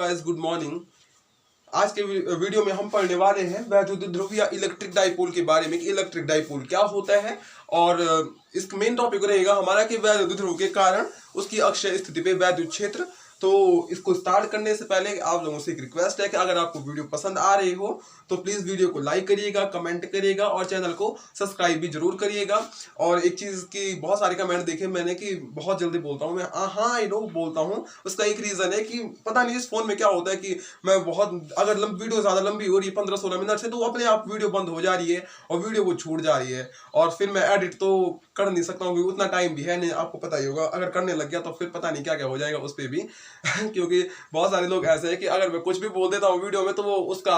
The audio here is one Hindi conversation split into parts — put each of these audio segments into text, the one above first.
Guys, good morning. आज के वीडियो में हम पढ़ने वाले हैं वैद्युत ध्रुव या इलेक्ट्रिक डाइपोल के बारे में कि इलेक्ट्रिक डाइपोल क्या होता है। और इसका मेन टॉपिक रहेगा हमारा कि वैद्युत ध्रुव के कारण उसकी अक्षय स्थिति पे वैद्युत क्षेत्र। तो इसको स्टार्ट करने से पहले आप लोगों से एक रिक्वेस्ट है कि अगर आपको वीडियो पसंद आ रही हो तो प्लीज वीडियो को लाइक करिएगा, कमेंट करिएगा और चैनल को सब्सक्राइब भी जरूर करिएगा। और एक चीज की बहुत सारे कमेंट देखे मैंने कि बहुत जल्दी बोलता हूँ मैं, हाँ आई नो बोलता हूँ। उसका एक रीजन है कि पता नहीं इस फोन में क्या होता है कि मैं बहुत अगर वीडियो ज्यादा लंबी हो रही है 15-16 मिनट से तो अपने आप वीडियो बंद हो जा रही है और वीडियो वो छूट जा रही है। और फिर मैं एडिट तो कर नहीं सकता हूँ, उतना टाइम भी है नहीं, आपको पता ही होगा। अगर करने लग गया तो फिर पता नहीं क्या क्या हो जाएगा उस पर भी क्योंकि बहुत सारे लोग ऐसे हैं कि अगर मैं कुछ भी बोल देता हूँ वीडियो में तो वो उसका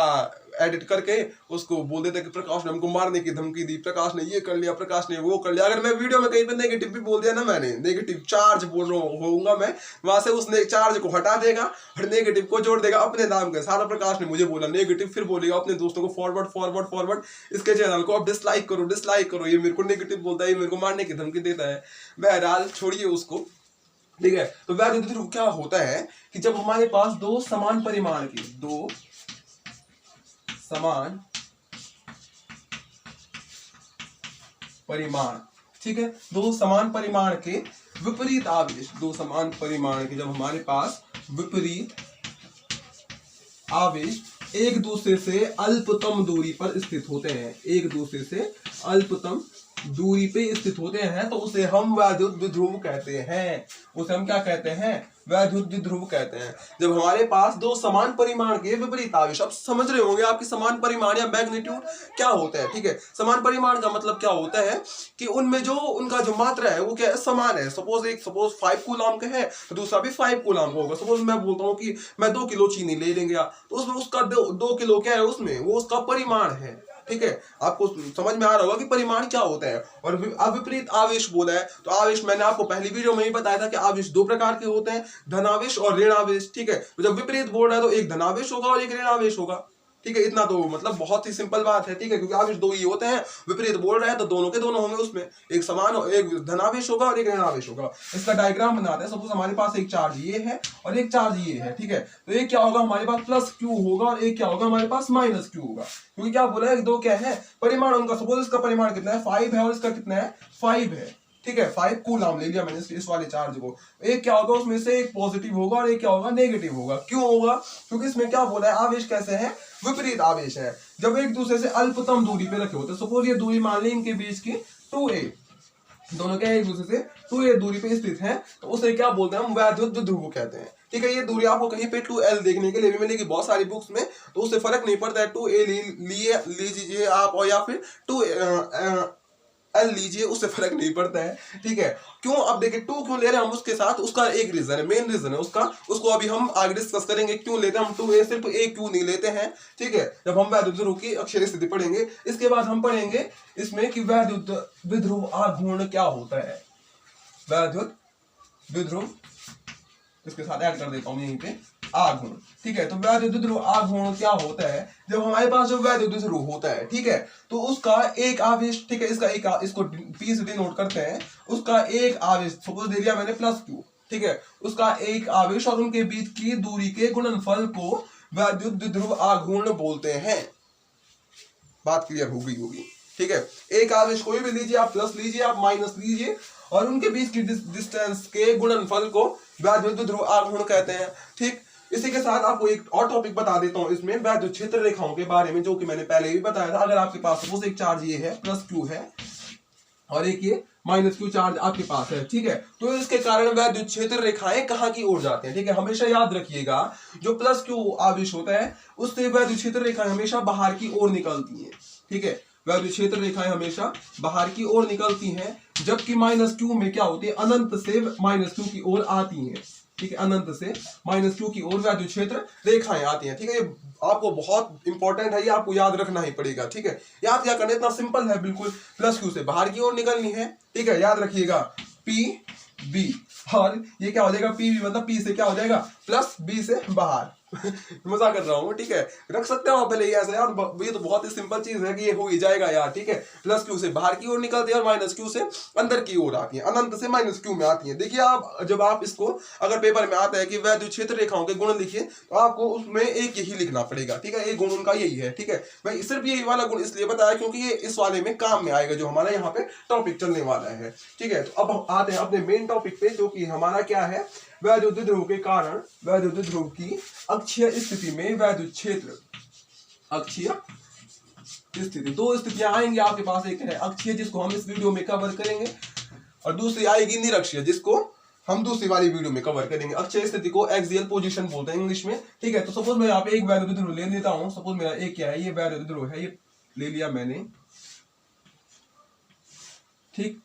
एडिट करके उसको बोल देते हैं कि प्रकाश ने हमको मारने की धमकी दी, प्रकाश ने ये कर लिया, प्रकाश ने वो कर लिया। अगर मैं वीडियो में कहीं पे नेगेटिव भी बोल दिया ना, मैंने नेगेटिव चार्ज बोल रहा होऊंगा मैं, वहां से उसने चार्ज को हटा देगा और नेगेटिव को जोड़ देगा अपने नाम के। सारा प्रकाश ने मुझे बोला नेगेटिव, फिर बोलेगा अपने दोस्तों को फॉरवर्ड फॉरवर्ड फॉरवर्ड, इसके चैनल को आप डिसलाइक करो डिसलाइक करो, ये मेरे को नेगेटिव बोलता है, ये मेरे को मारने की धमकी देता है। बहरहाल छोड़िए उसको, ठीक है। तो वैद्युत ध्रुव क्या होता है कि जब हमारे पास दो समान परिमाण की ठीक है, दो समान परिमाण के विपरीत आवेश, दो समान परिमाण के जब हमारे पास विपरीत आवेश एक दूसरे से अल्पतम दूरी पर स्थित होते हैं, एक दूसरे से अल्पतम दूरी पे स्थित होते हैं, तो उसे हम वैद्युत द्विध्रुव कहते हैं। उसे हम क्या कहते हैं? वैद्युत द्विध्रुव कहते हैं। जब हमारे पास दो समान परिमाण के विपरीत आवेश, अब समझ रहे होंगे आपकी समान परिमाण या मैग्नीट्यूड क्या होता है, ठीक है। समान परिमाण का मतलब क्या होता है कि उनमें जो उनका जो मात्रा है वो क्या है? समान है। सपोज 5 कूलम का है तो दूसरा भी 5 कूलम का होगा। सपोज मैं बोलता हूँ कि मैं 2 किलो चीनी ले लेंगे तो उसमें उसका 2 किलो क्या है, उसमें वो उसका परिमाण है, ठीक है। आपको समझ में आ रहा होगा कि परिमाण क्या होता है। और अविपरीत आवेश बोला है तो आवेश मैंने आपको पहली वीडियो में ही बताया था कि आवेश दो प्रकार के होते हैं, धनावेश और ऋणावेश, ठीक है। तो जब विपरीत बोल रहा है तो एक धनावेश होगा और एक ऋणावेश होगा, ठीक है। इतना तो मतलब बहुत ही सिंपल बात है, ठीक है, क्योंकि आवेश दो ही होते हैं। विपरीत बोल रहा है तो दोनों के दोनों होंगे, उसमें एक समान, एक धनावेश होगा और एक ऋणावेश होगा। इसका डायग्राम बनाते हैं। सपोज हमारे पास एक चार्ज ये है और एक चार्ज ये है, ठीक है। तो एक क्या होगा हमारे पास प्लस क्यू होगा और एक क्या होगा हमारे पास माइनस क्यू होगा, क्योंकि क्या बोला है दो क्या है परिमाण उनका। सपोज इसका परिमाण कितना है 5 है और इसका कितना है 5 है, ठीक है। 5 कूलम ले लिया मैंने इस वाले चार्ज को। एक क्या होगा उसमें से एक पॉजिटिव होगा और एक क्या होगा नेगेटिव होगा। क्यों होगा? क्योंकि इसमें क्या बोला है आवेश कैसे है? विपरीत आवेश है। जब एक दूसरे से अल्पतम दूरी पे रखे होते हैं, सपोज ये दूरी मान ली इनके बीच की 2a, दोनों क्या एक दूसरे से 2a दूरी पे स्थित है, तो उसे क्या बोलते हैं? हम वैद्युत द्विध्रुव कहते हैं, ठीक है। ये दूरी आपको कहीं पे 2l देखने के लिए भी मिलेगी बहुत सारी बुक्स में, तो उससे फर्क नहीं पड़ता है। 2a लीजिए आप और या फिर 2l लीजिए, उससे फर्क नहीं पड़ता है, ठीक है। क्यों? अब देखिए 2 क्यों ले रहे हैं हम उसके साथ, उसका एक रीजन है, मेन रीजन है उसको अभी हम आगे डिस्कस करेंगे क्यों लेते हैं हम 2a, सिर्फ a क्यों नहीं लेते हैं, ठीक है, जब हम वैद्युत द्विध्रुव की अक्षय स्थिति पढ़ेंगे। इसके बाद हम पढ़ेंगे इसमें कि वैद्युत द्विध्रुव आघूर्ण क्या होता है। वैद्युत द्विध्रुव इसके साथ ऐड कर देता हूं यहीं पे, आघूर्ण, ठीक है। तो वैद्युत द्विध्रुव आघूर्ण क्या होता है? जब हमारे पास जो वैद्युत द्विध्रुव होता है, ठीक है, तो उसका एक आवेश, ठीक है, इसको P से डिनोट करते हैं, उसका एक आवेश सपोज दे दिया मैंने प्लस Q, ठीक है, उसका एक आवेश और उनके बीच की दूरी के गुणनफल को वैद्युत द्विध्रुव आघूर्ण बोलते हैं। बात क्लियर हो गई होगी, ठीक है। एक आवेश कोई भी लीजिए, आप प्लस लीजिए, आप माइनस लीजिए, और उनके बीच की डिस्टेंस के गुणनफल को वैद्युत द्विध्रुव आघूर्ण कहते हैं, ठीक। इसी के साथ आपको एक और टॉपिक बता देता हूं इसमें वैद्युत क्षेत्र रेखाओं के बारे में, जो कि मैंने पहले भी बताया था। अगर आपके पास सपोज एक चार्ज ये है प्लस क्यू है और एक ये माइनस क्यू चार्ज आपके पास है, ठीक है, तो इसके कारण वैद्युत क्षेत्र रेखाएं कहाँ की ओर जाते हैं, ठीक है। हमेशा याद रखिएगा जो प्लस क्यू आवेश होता है उससे वैद्युत क्षेत्र रेखाएं हमेशा बाहर की ओर निकलती है, ठीक है। वैद्युत क्षेत्र रेखाएं हमेशा बाहर की ओर निकलती हैं, जबकि माइनस क्यू में क्या होती है? अनंत से माइनस क्यू की ओर आती हैं, ठीक है। अनंत से माइनस क्यू की ओर वैद्युत क्षेत्र रेखाएं आती हैं, ठीक है। ये आपको बहुत इंपॉर्टेंट है, ये आपको याद रखना ही पड़ेगा, ठीक है। याद क्या करना, इतना सिंपल है बिल्कुल। प्लस क्यू से बाहर की ओर निकलनी है, ठीक है, याद रखिएगा पी बी, और ये क्या हो जाएगा? पी बी मतलब पी से क्या हो जाएगा? प्लस बी से बाहर, मजाक कर रहा हूँ, ठीक है, रख सकते हो आप भले ही ऐसे यार, ये तो बहुत ही सिंपल चीज है कि ये हो ही जाएगा यार, ठीक है। प्लस क्यू से बाहर की ओर निकलती है और माइनस क्यू से अंदर की ओर आती है, अनंत से माइनस क्यू में आती है। देखिए आप, जब आप इसको अगर पेपर में आता है कि वैद्युत क्षेत्र रेखाओं के गुण लिखिए, तो आपको उसमें एक यही लिखना पड़ेगा, ठीक है, एक गुण उनका यही है, ठीक है। मैं सिर्फ यही वाला गुण इसलिए बताया क्योंकि ये इस वाले में काम में आएगा, जो हमारा यहाँ पे टॉपिक चलने वाला है, ठीक है। तो अब हम आते हैं अपने मेन टॉपिक पे, जो कि हमारा क्या है, वैद्युत ध्रुव के कारण वैद्युत ध्रुव की अक्षीय स्थिति में वैद्युत क्षेत्र। अक्षीय स्थिति, दो स्थितियां आएंगी आपके पास, एक है अक्षीय जिसको हम इस वीडियो में कवर करेंगे, और दूसरी आएगी निरक्षीय जिसको हम दूसरी वाली वीडियो में कवर करेंगे। अक्षीय स्थिति को एक्सियल पोजीशन बोलते हैं इंग्लिश में, ठीक है। तो सपोज मैं यहाँ पे एक वैद्युत ध्रुव ले लेता हूं, सपोज मेरा एक क्या है, ये वैद्युत ध्रुव है, ये ले लिया मैंने, ठीक,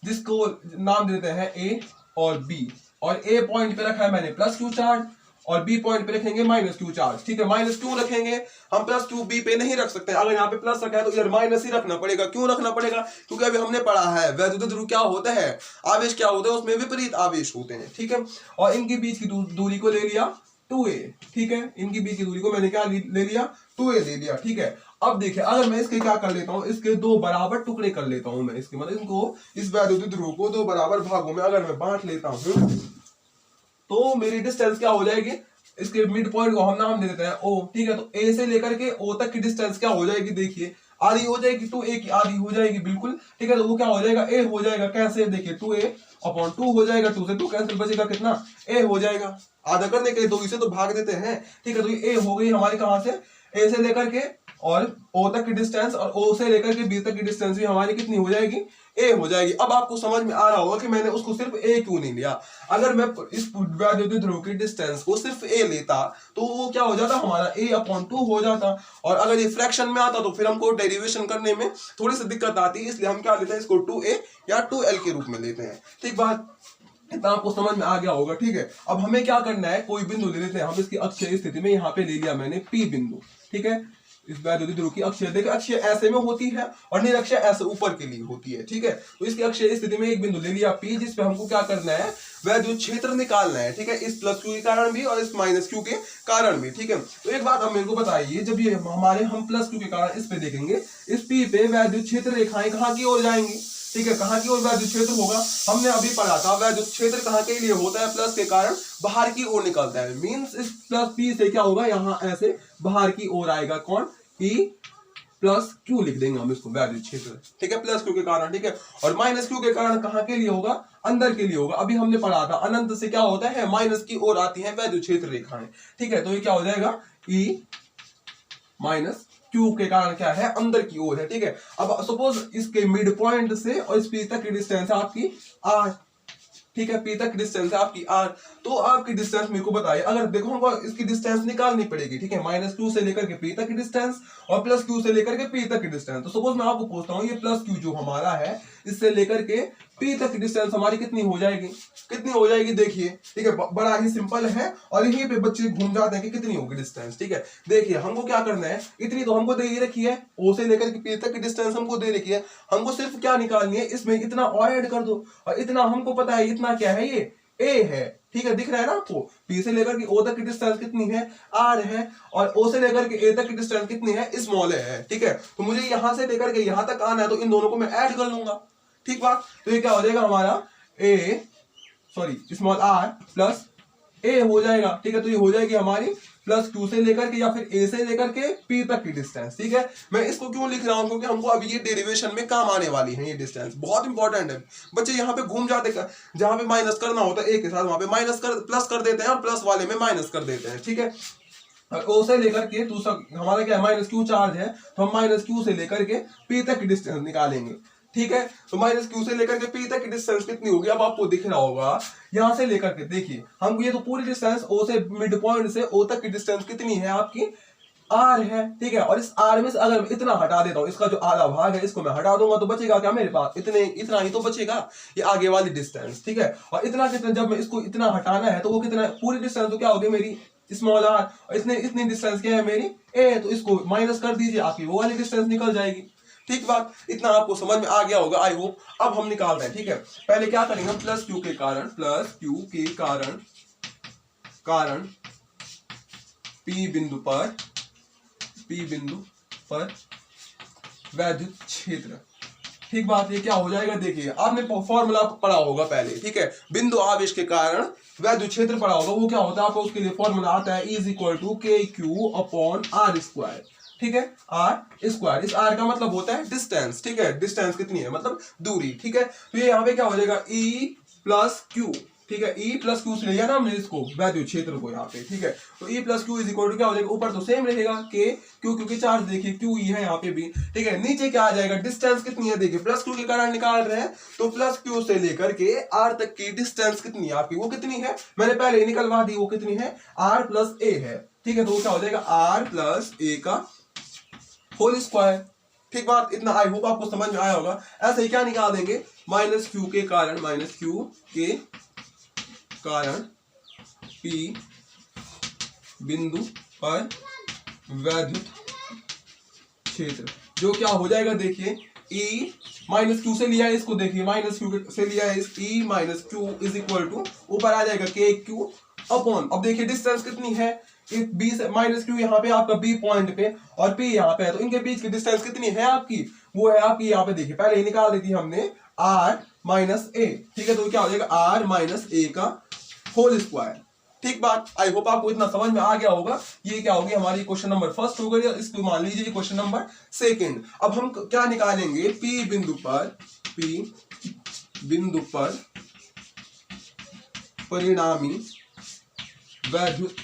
जिसको नाम देते हैं ए और बी, और ए पॉइंट पे रखा है मैंने प्लस क्यू चार्ज, और बी पॉइंट पे रखेंगे माइनस क्यू चार्ज, ठीक है। माइनस क्यू रखेंगे हम, प्लस क्यू बी पे नहीं रख सकते, अगर यहाँ पे प्लस रखा है तो इधर माइनस ही रखना पड़ेगा। क्यों रखना पड़ेगा? क्योंकि अभी हमने पढ़ा है वैद्युत ध्रुव क्या होता है, आवेश क्या होता है, उसमें विपरीत आवेश होते हैं, ठीक है। और इनके बीच की दूरी को ले लिया 2a, ठीक है, इनकी बीच की दूरी को मैंने क्या ले लिया, 2a ले लिया, ठीक है। अब देखिए अगर मैं इसके क्या कर लेता हूं, इसके दो बराबर टुकड़े कर लेता हूं मैं, इसके मतलब इनको, इस वैद्युत ध्रुव को दो बराबर भागों में अगर मैं बांट लेता हूं, तो मेरी डिस्टेंस क्या हो जाएगी, इसके मिड पॉइंट को हम नाम दे देते हैं O, ठीक है। तो A से लेकर के O तक की डिस्टेंस क्या हो जाएगी, देखिए आधी हो जाएगी, 2a की आधी हो जाएगी बिल्कुल, ठीक है। तो वो क्या हो जाएगा, a हो जाएगा, कैसे, देखिए 2a/2 हो जाएगा, 2 से 2 कैंसिल, बचेगा कितना, a हो जाएगा। आधा करने के लिए 2 से तो भाग देते हैं, ठीक है। तो ये a हो गई हमारी, कहां से, a से लेकर के और O तक की डिस्टेंस, और O से लेकर के B तक की डिस्टेंस भी हमारी कितनी हो जाएगी, A हो जाएगी। अब आपको समझ में आ रहा होगा कि मैंने उसको सिर्फ A क्यों नहीं लिया। अगर मैं इस वैद्युत ध्रुव की डिस्टेंस को सिर्फ A लेता तो वो क्या हो जाता, हमारा A/2 हो जाता, और अगर ये फ्रैक्शन में आता तो फिर हमको डेरिवेशन करने में थोड़ी सी दिक्कत आती है, इसलिए हम क्या लेते हैं, इसको 2a या 2l के रूप में लेते हैं, ठीक बात, इतना आपको समझ में आ गया होगा, ठीक है। अब हमें क्या करना है, कोई बिंदु ले लेते हैं हम, इसकी अक्षीय स्थिति में यहाँ पे ले लिया मैंने P बिंदु, ठीक है। इस वैद्युत ध्रुव की अक्षीय, देखिए अक्षीय ऐसे में होती है और निरक्षीय ऐसे ऊपर के लिए होती है, ठीक है। तो इसकी अक्षीय स्थिति में एक बिंदु ले लिया P, जिस पे हमको क्या करना है, वैद्युत क्षेत्र निकालना है, ठीक है, इस प्लस क्यू के कारण भी और इस माइनस क्यू के कारण भी, ठीक है। तो एक बात अब मेरे को बताइए, जब ये हमारे हम प्लस क्यू के कारण इस पे देखेंगे, इस P पे वैद्युत क्षेत्र रेखाएं कहाँ की ओर जाएंगी, ठीक है, कहाँ की ओर वैद्युत क्षेत्र होगा, हमने अभी पढ़ा था वैद्युत क्षेत्र कहाँ के लिए होता है, प्लस के कारण बाहर की ओर निकलता है, मींस इस प्लस P से क्या होगा, यहाँ ऐसे बाहर की ओर आएगा, कौन, E प्लस क्यू लिख देंगे हम इसको, वैद्युत क्षेत्र, ठीक है, प्लस क्यू के कारण, ठीक है। और माइनस क्यू के कारण कहाँ के लिए होगा, अंदर के लिए होगा। अभी हमने पढ़ा था अनंत से क्या होता है, माइनस की ओर आती है वैद्युत क्षेत्र रेखाएं, ठीक है। तो ये क्या हो जाएगा, E माइनस क्यू के कारण क्या है, अंदर की ओर है, ठीक है। अब सपोज इसके मिड पॉइंट से और इस P तक की डिस्टेंस है आपकी R, ठीक है, P तक डिस्टेंस है आपकी R। तो आपकी डिस्टेंस मेरे को बताइए, अगर देखो हमको इसकी डिस्टेंस निकालनी पड़ेगी, ठीक है, माइनस क्यू से लेकर के P तक की डिस्टेंस और प्लस क्यू से लेकर के P तक की डिस्टेंस। तो सपोज मैं आपको पूछता हूँ, ये प्लस क्यू जो हमारा है, इससे लेकर के P तक की डिस्टेंस हमारी कितनी हो जाएगी, कितनी हो जाएगी, देखिए, ठीक है, बड़ा ही सिंपल है, और यहीं पे बच्चे घूम जाते हैं कि कितनी होगी डिस्टेंस, ठीक है। देखिए हमको क्या करना है, इतनी तो हमको दे ही रखी है, O से लेकर के P तक की डिस्टेंस हमको दे रखी है, हमको सिर्फ क्या निकालनी है, इसमें इतना और ऐड कर दो, और इतना हमको पता है, इतना क्या है, ये A है, ठीक है, दिख रहा है ना आपको। P से लेकर के O तक की डिस्टेंस कितनी है, R है, और O से लेकर के A तक की डिस्टेंस कितनी है, स्मॉल है, ठीक है। तो मुझे यहां से लेकर के यहां तक आना है, तो इन दोनों को मैं ऐड कर लूंगा, ठीक बात। तो ये क्या हो जाएगा हमारा स्मॉल r प्लस A हो जाएगा, ठीक है। तो ये हो जाएगी हमारी प्लस क्यू से लेकर के या फिर A से लेकर के P तक की डिस्टेंस, ठीक है। मैं इसको क्यों लिख रहा हूं, क्योंकि हमको अभी ये डेरिवेशन में काम आने वाली है, ये डिस्टेंस बहुत इंपॉर्टेंट है। बच्चे यहाँ पे घूम जाते, जहां पे माइनस करना होता है A के साथ, वहां पे माइनस कर प्लस कर देते हैं, और प्लस वाले में माइनस कर देते हैं, ठीक है। O से लेकर के हमारा क्या है, माइनस क्यू चार्ज है, तो हम माइनस क्यू से लेकर के P तक की डिस्टेंस निकालेंगे, ठीक है। तो माइनस क्यू से लेकर के P तक की डिस्टेंस कितनी होगी, अब आपको दिख रहा होगा, यहां से लेकर के देखिए हम, ये तो पूरी डिस्टेंस O से मिड पॉइंट से O तक की डिस्टेंस कितनी है आपकी, R है, ठीक है। और इस R में से अगर मैं इतना हटा देता हूं, इसका जो आधा भाग है इसको मैं हटा दूंगा, तो बचेगा क्या मेरे पास, इतना ही तो बचेगा, ये आगे वाली डिस्टेंस, ठीक है। और इतना कितना, जब मैं इसको इतना हटाना है तो वो कितना, पूरी डिस्टेंस तो क्या होगी मेरी स्मॉल r, और इतनी डिस्टेंस क्या है मेरी A, तो इसको माइनस कर दीजिए, आपकी वो वाली डिस्टेंस निकल जाएगी, ठीक बात। इतना आपको समझ में आ गया होगा, आई होप। अब हम निकाल रहे हैं, ठीक है। पहले क्या करेंगे हम, प्लस क्यू के कारण पी बिंदु पर वैद्युत क्षेत्र। ठीक बात, ये क्या हो जाएगा, देखिए आपने फॉर्मूला पढ़ा होगा पहले, ठीक है, बिंदु आवेश के कारण वैद्युत क्षेत्र पढ़ा होगा, वो क्या होता है आपको उसके लिए फॉर्मूला आता है, E = KQ upon R square. ठीक है, R स्क्वायर, इस R का मतलब होता है डिस्टेंस, ठीक है, डिस्टेंस कितनी है मतलब दूरी, ठीक है। तो ये यहाँ पे क्या हो जाएगा E + Q, ठीक है, E + Q से लिया ना हमने इसको वैद्युत क्षेत्र को यहाँ पे, ठीक है। तो E + Q = क्या हो जाएगा, ऊपर तो सेम रहेगा K Q, क्योंकि चार्ज देखिए Q ही है यहाँ पे भी, ठीक है। नीचे क्या आ जाएगा, डिस्टेंस कितनी है, देखिए +Q के कारण निकाल रहे हैं, तो +Q से लेकर के R तक की डिस्टेंस कितनी है आपकी, वो कितनी है, मैंने पहले ही निकलवा दी, वो कितनी है, R + A है, ठीक है। तो वो क्या हो जाएगा, R + A का होल स्क्वायर। ठीक बात, इतना आई होप आपको समझ में आया होगा। ऐसे ही क्या निकाल देंगे, -Q के कारण P बिंदु पर वैद्युत क्षेत्र, जो क्या हो जाएगा, देखिए E -Q से लिया है इसको, देखिए -Q से लिया है इस E - Q = ऊपर आ जाएगा KQ अपॉन, अब देखिए डिस्टेंस कितनी है, B से -Q यहाँ पे आपका B पॉइंट पे और P यहाँ पे है, तो इनके बीच की डिस्टेंस कितनी है आपकी, वो है आपकी यहाँ पे, देखिए पहले ही निकाल दी थी हमने R - A, ठीक है। तो क्या हो जाएगा R - A का होल स्क्वायर। ठीक बात, आई होप आपको इतना समझ में आ गया होगा। ये क्या होगी हमारी क्वेश्चन नंबर फर्स्ट हो गई, इसको मान लीजिए क्वेश्चन नंबर सेकंड। अब हम क्या निकालेंगे, P बिंदु पर परिणामी वैद्युत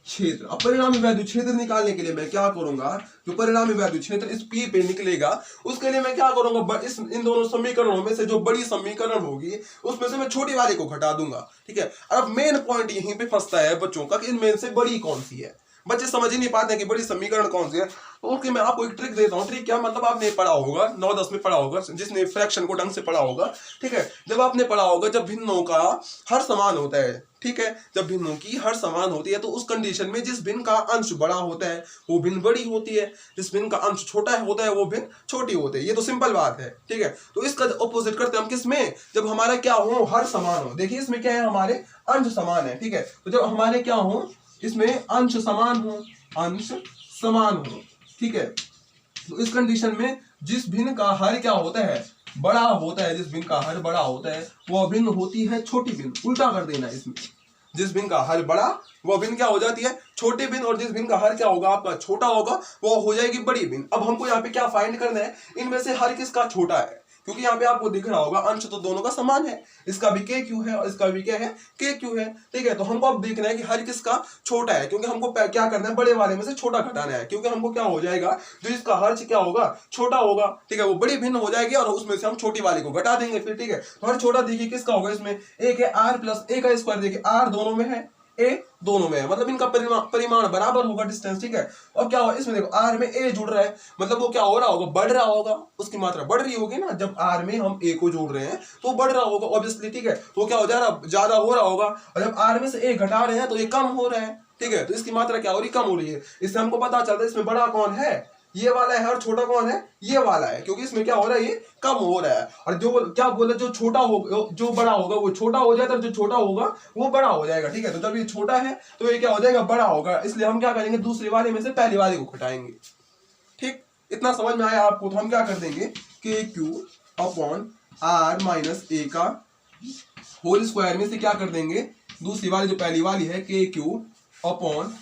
क्षेत्र। अब परिणामी वैद्युत क्षेत्र निकालने के लिए मैं क्या करूंगा, जो परिणामी वैद्युत क्षेत्र इस P पे निकलेगा, उसके लिए मैं क्या करूंगा, इन दोनों समीकरणों में से जो बड़ी समीकरण होगी उसमें से मैं छोटी वाली को घटा दूंगा, ठीक है। अब मेन पॉइंट यहीं पे फंसता है बच्चों का कि इनमें से बड़ी कौन सी है, बच्चे समझ ही नहीं पाते हैं कि बड़ी समीकरण कौन सी है। ओके, मैं आपको एक ट्रिक देता हूँ। ट्रिक क्या मतलब, आपने पढ़ा होगा 9-10 में पढ़ा होगा, जिसने फ्रैक्शन को ढंग से पढ़ा होगा, ठीक है। जब आपने पढ़ा होगा जब भिन्नों का हर समान होता है, ठीक है, जब भिन्नों की हर समान होती है तो उस कंडीशन में जिस भिन्न का अंश बड़ा होता है वो भिन्न बड़ी होती है, जिस भिन्न का अंश छोटा होता है वो भिन्न छोटी होती है। ये तो सिंपल बात है, ठीक है। तो इसका ऑपोजिट करते हैं हम किस में, जब हमारा क्या हो, हर समान हो। देखिए इसमें क्या है, हमारे अंश समान है, ठीक है। तो जब हमारे क्या हो, इसमें अंश समान हो, ठीक है। तो इस कंडीशन में जिस भिन्न का हर क्या होता है, बड़ा होता है, जिस भिन्न का हर बड़ा होता है वो भिन्न होती है छोटी भिन्न। उल्टा कर देना इसमें, जिस भिन्न का हर बड़ा वो भिन्न क्या हो जाती है, छोटी भिन्न, और जिस भिन्न का हर क्या होगा आपका छोटा होगा वो हो जाएगी बड़ी भिन्न। अब हमको यहाँ पे क्या फाइंड करना है, इनमें से हर किसका छोटा है, क्योंकि यहाँ पे आपको दिख रहा होगा अंश तो दोनों का समान है, इसका भी KQ है और इसका भी क्या है, KQ है, ठीक है। तो हमको अब देखना है कि हर किसका छोटा है, क्योंकि हमको क्या करना है, बड़े वाले में से छोटा घटाना है, क्योंकि हमको क्या हो जाएगा, जो इसका हर्ष क्या होगा, छोटा होगा, ठीक है, वो बड़ी भिन्न हो जाएगी और उसमें से हम छोटी वाले को घटा देंगे फिर, ठीक है। तो हर छोटा देखिए किसका होगा, इसमें एक है R + A का स्क्वायर, देखिए R दोनों में है, A दोनों में है, मतलब इनका परिमाण बराबर होगा, डिस्टेंस, ठीक है। और क्या होगा, इसमें देखो R में A जुड़ रहा है, मतलब वो क्या हो रहा होगा, बढ़ रहा होगा, उसकी मात्रा बढ़ रही होगी ना, जब R में हम A को जोड़ रहे हैं तो बढ़ रहा होगा ऑब्वियसली, ठीक है। तो क्या हो जा रहा, ज्यादा हो रहा होगा, और जब R में से A घटा रहे हैं तो ये कम हो रहा है, ठीक है। तो इसकी मात्रा क्या हो रही, कम हो रही है। इससे हमको पता चलता है इसमें बड़ा कौन है, ये वाला है, और छोटा कौन है, ये वाला है, क्योंकि इसमें क्या हो रहा है, ये कम हो रहा है। और जो क्या बोला, जो छोटा होगा, जो बड़ा होगा वो छोटा हो जाता है, जो छोटा होगा वो बड़ा हो जाएगा, ठीक है। तो जब ये छोटा है तो ये क्या हो जाएगा, बड़ा होगा, इसलिए हम क्या करेंगे, दूसरे वाले में से पहले वाले को घटाएंगे। ठीक, इतना समझ में आया आपको। तो हम क्या कर देंगे, KQ अपॉन R - A का होल स्क्वायर में से क्या कर देंगे, दूसरी वाली जो पहली वाली है KQ अपॉन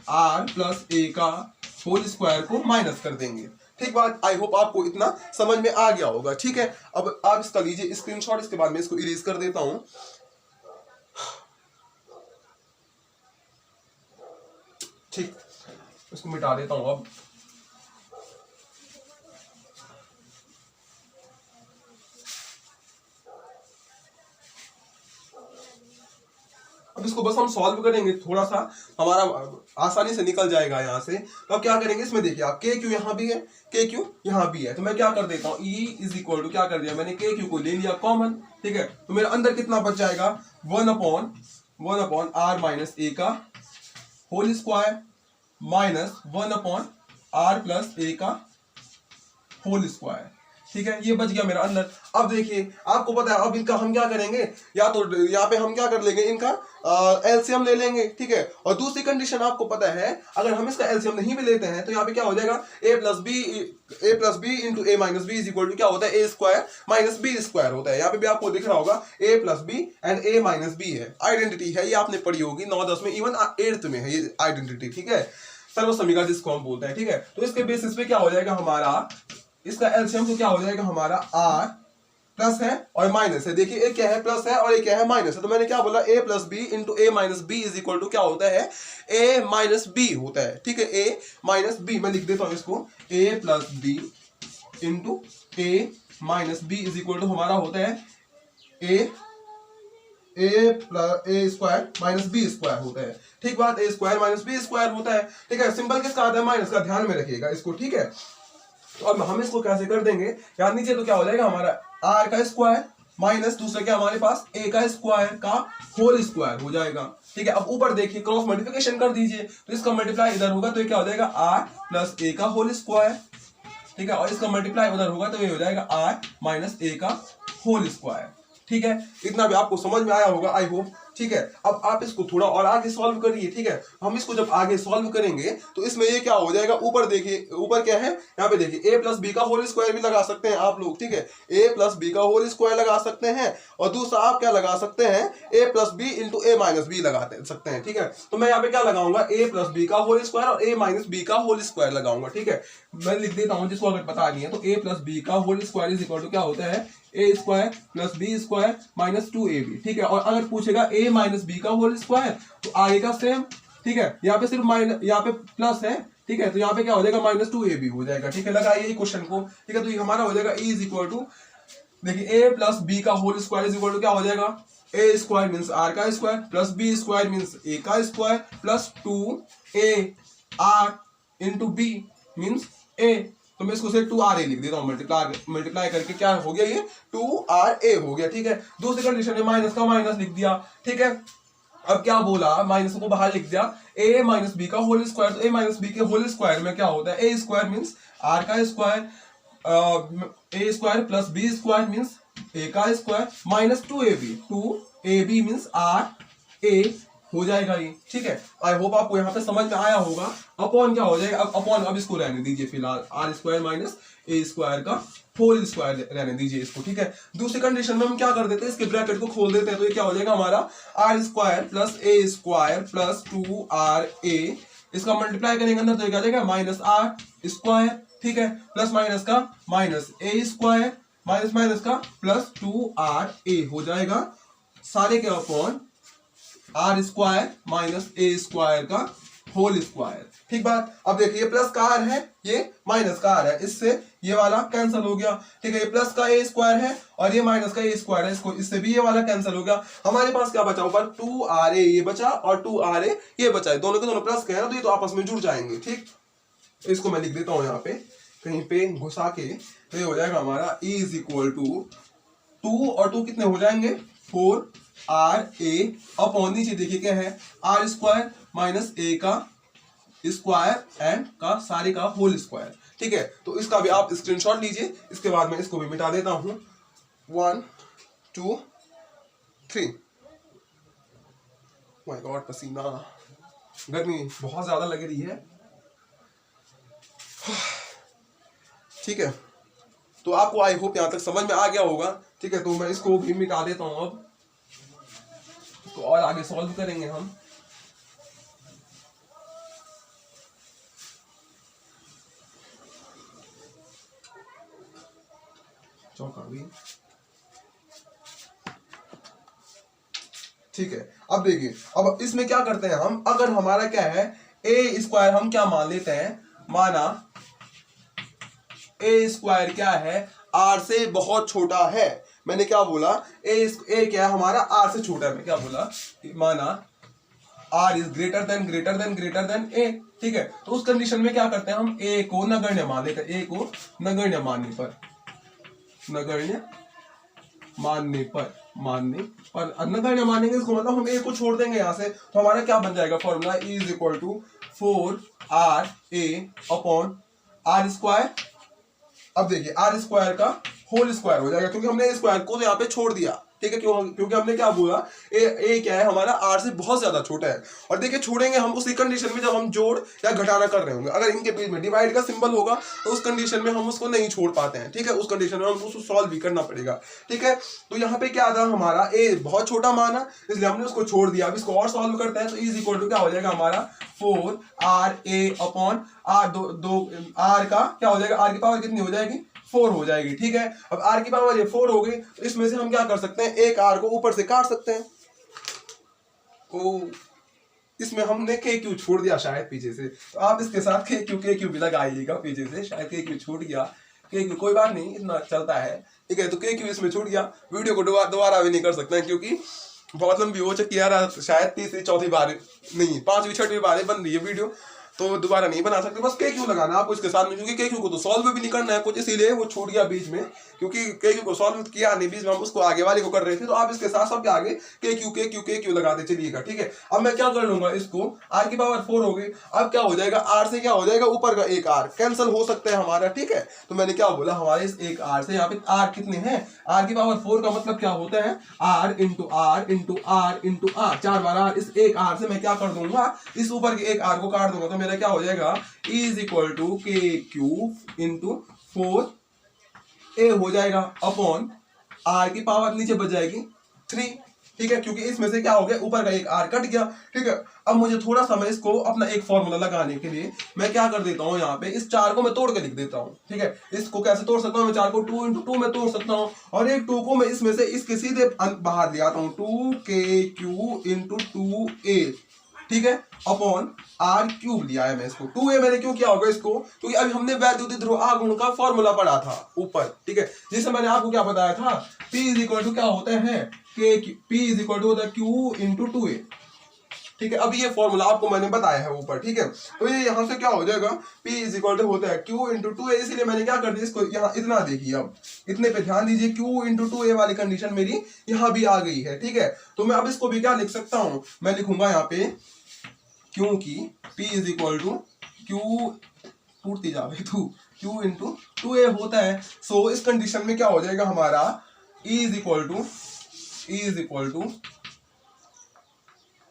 R + A का होल स्क्वायर को माइनस कर देंगे। ठीक बात, आई होप आपको इतना समझ में आ गया होगा, ठीक है। अब आप इसका लीजिए स्क्रीनशॉट, इसके बाद मैं इसको इरेज कर देता हूं। ठीक, इसको मिटा देता हूं अब। अब इसको बस हम सॉल्व करेंगे, थोड़ा सा हमारा आसानी से निकल जाएगा यहाँ से। तो अब क्या करेंगे, इसमें देखिए आप KQ यहाँ भी है, KQ यहाँ भी है, तो मैं क्या कर देता हूँ, E = क्या कर दिया मैंने, KQ को ले लिया कॉमन, ठीक है। तो मेरे अंदर कितना बच जाएगा, 1/1 R - A का whole square minus 1/R + A का होल स्क्वायर, ठीक है, ये बच गया मेरा अंदर। अब देखिए आपको पता है अब इनका हम क्या करेंगे, या तो यहाँ पे हम क्या कर लेंगे, इनका एलसीएम ले लेंगे, ठीक है। और दूसरी कंडीशन आपको पता है, अगर हम इसका एलसीएम नहीं भी लेते हैं तो यहाँ पे क्या हो जाएगा, A plus B into A minus B is equal to क्या होता है, A square minus B square होता है। यहाँ पे भी आपको दिख रहा होगा A plus B and A minus B है, आइडेंटिटी है, ये आपने पढ़ी होगी 9-10 में, इवन 8th में है ये आइडेंटिटी, ठीक है, सर्वसमीका जिसको हम बोलते हैं, ठीक है। तो इसके बेसिस पे क्या हो जाएगा हमारा, इसका एलसीएम तो क्या हो जाएगा हमारा, आर प्लस है और माइनस है। देखिए एक क्या है प्लस है और एक क्या है माइनस है, तो मैंने क्या बोला, A plus B into A minus B is equal to क्या होता है, ए माइनस बी होता है, ठीक है, ए माइनस बी। मैं लिख देता हूं इसको, A plus B into A minus B is equal to हमारा होता है A square minus B square होता है, ठीक बात, A square minus B square होता है, ठीक है। सिंबल किसका आता है, माइनस का, ध्यान में रखिएगा इसको, ठीक है। तो अब हम इसको कैसे कर देंगे, यार नीचे तो क्या हो जाएगा हमारा आर का स्क्वायर माइनस दूसरा क्या हमारे पास ए का स्क्वायर का होल स्क्वायर हो जाएगा, ठीक है। अब ऊपर देखिए क्रॉस मल्टीप्लिकेशन कर दीजिए, तो इसका मल्टीप्लाई इधर होगा तो ये क्या हो जाएगा, आर प्लस ए का होल स्क्वायर, ठीक है, और इसका मल्टीप्लाई उधर होगा तो ये हो जाएगा आर माइनस ए का होल स्क्वायर, ठीक है। इतना भी आपको समझ में आया होगा आई होप, ठीक है। अब आप इसको थोड़ा और आगे सॉल्व करिए, ठीक है। हम इसको जब आगे सॉल्व करेंगे तो इसमें ये क्या हो जाएगा, ऊपर देखिए, ऊपर क्या है, यहाँ पे देखिए ए प्लस बी का होल स्क्वायर भी लगा सकते हैं आप लोग, ठीक है, ए प्लस बी का होल स्क्वायर लगा सकते हैं, और दूसरा आप क्या लगा सकते हैं, ए plus B into A minus B लगा सकते हैं, ठीक है। तो मैं यहाँ पे क्या लगाऊंगा, ए प्लस बी का होल स्क्वायर और ए माइनस बी का होल स्क्वायर लगाऊंगा, ठीक है। मैं लिख देता हूँ जिसको अगर पता नहीं है, तो ए प्लस बी का whole square is equal to क्या होता है, A square plus B square minus 2ab, ठीक है। और अगर पूछेगा ए माइनस बी का होल स्क्वायर तो आगे का सेम, ठीक है, यहाँ पे सिर्फ माइनस, यहाँ पे प्लस है, ठीक है, तो यहाँ पे क्या हो जाएगा, माइनस 2ab हो जाएगा, ठीक है। लगाइए क्वेश्चन को, ठीक है। तो ये हमारा हो जाएगा e इज इक्वल टू, देखिए ए प्लस बी का whole square is equal to क्या हो जाएगा, ए स्क्वायर मीन्स आर का square plus B square means A का square plus 2ar into B means A. तो मैं इसको से 2ra लिख देता हूँ, मल्टीप्लाई करके क्या हो गया, ये 2ra हो गया, ठीक है। दूसरी कंडीशन में माइनस का माइनस लिख दिया, ठीक है। अब क्या बोला, माइनस को बाहर लिख दिया, a माइनस बी का होल स्क्वायर, तो a माइनस बी के होल स्क्वायर में क्या होता है, a स्क्वायर मीन्स r का square, a square plus b square means a का square minus 2ab means r a हो जाएगा ये, ठीक है। आई होप आपको यहाँ पे समझ में आया होगा। अपॉन क्या हो जाएगा, अपॉन अब इसको रहने दीजिए फिलहाल, R square minus A square का होल स्क्वायर रहने दीजिए इसको, ठीक है। दूसरी कंडीशन में हम क्या कर देते हैं, इसके ब्रैकेट को खोल देते हैं, तो ये क्या हो जाएगा हमारा R square plus A square plus 2ra, इसका मल्टीप्लाई करेंगे अंदर तो क्या जाएगा माइनस आर स्क्वायर, ठीक है, प्लस माइनस का minus A square minus minus का प्लस 2ra हो जाएगा, सारे के upon R square minus A square का होल स्क्वायर, ठीक बात। अब देखिए ये प्लस का आर है, ये माइनस का आर है, इससे ये वाला कैंसिल हो गया, ठीक है। ये प्लस का ए स्क्वायर है और ये माइनस का ए स्क्वायर है, इसको इससे भी ये वाला कैंसिल हो गया। हमारे पास क्या बचा ऊपर, 2ra ये बचा और 2ra ये बचा है, दोनों के दोनों प्लस के हैं, तो ये तो आपस में जुड़ जाएंगे, ठीक। इसको मैं लिख देता हूँ यहाँ पे कहीं पे घुसा के, तो ये हो जाएगा हमारा e इज इक्वल टू 2 और 2 कितने हो जाएंगे, 4ra अपॉन नीचे देखिए क्या है, आर स्क्वायर माइनस ए का स्क्वायर एंड का सारे का होल स्क्वायर, ठीक है। तो इसका भी आप स्क्रीनशॉट लीजिए, इसके बाद मैं इसको भी मिटा देता हूं, 1 2 3। माय गॉड पसीना, गर्मी बहुत ज्यादा लग रही है, ठीक है। तो आपको आई होप यहां तक समझ में आ गया होगा, ठीक है। तो मैं इसको भी मिटा देता हूं, अब तो और आगे सॉल्व करेंगे हम। चौका भी, ठीक है। अब देखिए, अब इसमें क्या करते हैं हम, अगर हमारा क्या है ए स्क्वायर, हम क्या मान लेते हैं, माना ए स्क्वायर क्या है, आर से बहुत छोटा है। मैंने क्या बोला, ए क्या है हमारा, आर से छोटा है। मैं क्या बोला, माना आर इज ग्रेटर देन ए, ठीक है। तो उस कंडीशन में क्या करते हैं हम, ए को नगण्य मान लेते हैं, ए को नगण्य मानने पर नगण्य मानेंगे, इसको मतलब हम ए को छोड़ देंगे यहाँ से, तो हमारा क्या बन जाएगा formula, E is equal to 4ra upon R square. अब देखिए आर स्क्वायर का होल स्क्वायर हो जाएगा, क्योंकि हमने स्क्वायर को यहाँ पे छोड़ दिया, ठीक है, क्योंकि हमने क्या बोला ए क्या है हमारा आर से बहुत ज्यादा छोटा है। और देखिए छोड़ेंगे हम उसी कंडीशन में जब हम जोड़ या घटाना कर रहे होंगे, अगर इनके बीच में डिवाइड का सिंबल होगा तो उस कंडीशन में हम उसको नहीं छोड़ पाते हैं, ठीक है, उस कंडीशन में हमको उसको सॉल्व भी करना पड़ेगा, ठीक है। तो यहाँ पे क्या था हमारा ए बहुत छोटा माना, इसलिए हमने उसको छोड़ दिया। अब इसको और सॉल्व करते हैं तो इज इक्वल टू क्या हो जाएगा हमारा 4 अपॉन आर, दो आर का क्या हो जाएगा, आर की पावर कितनी हो जाएगी 4 हो जाएगी, ठीक है। अब आर की पावर ये 4 हो गई, तो इसमें से हम क्या कर सकते हैं, एक आर को ऊपर से काट सकते हैं। ओ इसमें हमने के क्यू छोड़ दिया शायद पीछे से, तो आप इसके साथ के क्यू भी लगाइएगा पीछे से, शायद के क्यू छूट गया, के क्यू कोई बात नहीं, इतना चलता है, ठीक है। तो के क्यू इसमें छूट गया, वीडियो को दोबारा भी नहीं कर सकते हैं क्योंकि बहुत लंबी हो चुकी है, शायद तीसरी चौथी बार नहीं 5वीं 6वीं बार बन रही है वीडियो, तो दोबारा नहीं बना सकते, बस के क्यू लगाना आपको इसके साथ में, क्योंकि के क्यू को तो सॉल्व भी नहीं करना है कुछ, इसीलिए वो छूट गया बीच में, क्योंकि के क्यू को सॉल्व किया नहीं बीच में, हम उसको आगे वाले को कर रहे थे। तो आप इसके साथ सबके आगे के क्यू लगाते चलिएगा, ठीक है। अब मैं क्या कर लूंगा, इसको आर की पावर 4 हो गई, अब क्या हो जाएगा, आर से क्या हो जाएगा, ऊपर का एक आर कैंसिल हो सकता है हमारा, ठीक है। तो मैंने क्या बोला, हमारे इस एक आर से यहाँ पे आर कितने हैं, आर की पावर 4 का मतलब क्या होता है, R into R into R into R, 4 बार आर। इस एक आर से मैं क्या कर दूंगा, इस ऊपर के एक आर को काट दूंगा, तो मेरा क्या हो जाएगा, इज इक्वल टू के क्यूब इंटू 4 ए हो जाएगा अपॉन आर की पावर नीचे बच जाएगी 3, ठीक है, क्योंकि इसमें से क्या हो गया, ऊपर का एक आर कट गया, ठीक है। अब मुझे थोड़ा सा मैं इसको अपना एक फॉर्मूला लगाने के लिए मैं क्या कर देता हूँ, यहाँ पे इस 4 को मैं तोड़ के लिख देता हूँ, ठीक है। इसको कैसे तोड़ सकता हूँ, मैं 4 को 2 इंटू 2 में तोड़ सकता हूँ, और एक 2 को मैं इसमें से इसके सीधे बाहर ले आता हूँ, 2k इंटू 2a, ठीक है, अपॉन आर क्यूब लिया है मैं इसको, 2a मैंने क्यों किया होगा इसको, क्योंकि अभी हमने वैद्युत ध्रुव आघूर्ण का फॉर्मूला पढ़ा था ऊपर, ठीक है, जिससे मैंने आपको क्या बताया था, P इज इक्वल टू क्या होता है, P इज इक्वल टू होता है Q इंटू 2a, ठीक है। अब ये फॉर्मूला आपको मैंने बताया है ऊपर, ठीक है। तो ये यहाँ से क्या हो जाएगा, P इज इक्वल टू होता है Q इंटू 2a, इसीलिए मैंने क्या कर दिया इसको यहाँ इतना देखिए, अब इतने पे ध्यान दीजिए, Q इंटू 2a वाली कंडीशन मेरी यहाँ भी आ गई है, ठीक है। तो मैं अब इसको भी क्या लिख सकता हूँ, मैं लिखूंगा यहाँ पे, क्योंकि P is equal to Q टूटती जावे Q इंटू 2a होता है। सो इस कंडीशन में क्या हो जाएगा हमारा, E is equal to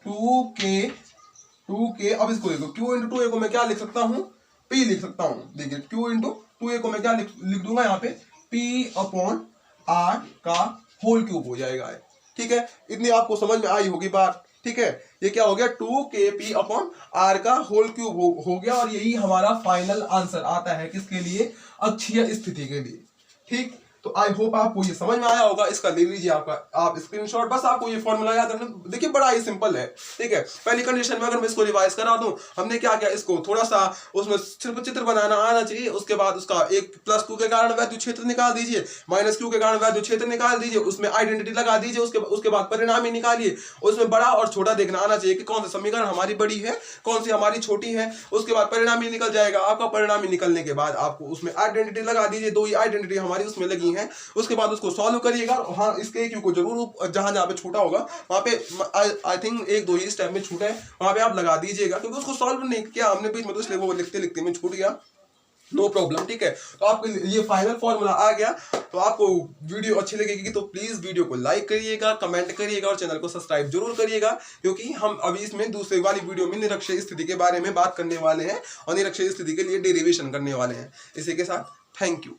2k, अब इसको देखो, Q इंटू 2a को मैं क्या लिख सकता हूँ, P लिख सकता हूँ, देखिए Q इंटू 2a को मैं क्या लिख दूंगा यहाँ पे, P अपॉन R का होल क्यूब हो जाएगा, ठीक है। इतनी आपको समझ में आई होगी बात, ठीक है। ये क्या हो गया, 2kp अपॉन R का होल क्यूब हो गया, और यही हमारा फाइनल आंसर आता है किसके लिए, अक्षीय स्थिति के लिए, ठीक। तो आई होप आपको ये समझ में आया होगा, इसका ले लीजिए आप स्क्रीनशॉट, बस आपको ये फॉर्मूला याद रखना, देखिए बड़ा ही सिंपल है, ठीक है। पहली कंडीशन में अगर मैं इसको रिवाइज करा दूं, हमने क्या किया, इसको थोड़ा सा उसमें सिर्फ चित्र बनाना आना चाहिए, उसके बाद उसका एक +q के कारण वैद्युत क्षेत्र निकाल दीजिए, -q के कारण वैद्युत क्षेत्र निकाल दीजिए, उसमें आइडेंटिटी लगा दीजिए, उसके बाद परिणामी निकालिए, उसमें बड़ा और छोटा देखना आना चाहिए कि कौन सा समीकरण हमारी बड़ी है, कौन सी हमारी छोटी है, उसके बाद परिणामी निकल जाएगा आपका। परिणामी निकलने के बाद आपको उसमें आइडेंटिटी लगा दीजिए, 2 ही आइडेंटिटी हमारी उसमें लगी है, उसके बाद उसको सॉल्व करिएगा। हाँ, इसके क्यू को जरूर जहां जहां पे छोटा होगा वहां पे आई थिंक 1-2 ही स्टेप में छूटा है, वहां पे आप लगा दीजिएगा, क्योंकि उसको सॉल्व नहीं किया हमने बीच में, तो इसलिए वो लिखते लिखते में छूट गया, नो प्रॉब्लम, ठीक है। तो आपको ये फाइनल फॉर्मूला आ गया। तो आपको वीडियो अच्छी लगेगी तो प्लीज वीडियो को लाइक करिएगा, कमेंट करिएगा और चैनल को सब्सक्राइब जरूर करिएगा, क्योंकि हम अभी इसमें दूसरे वाली वीडियो में निरक्षीय स्थिति के बारे में बात करने वाले हैं और निरक्षीय स्थिति के लिए डेरिवेशन करने वाले हैं। इसी के साथ थैंक यू।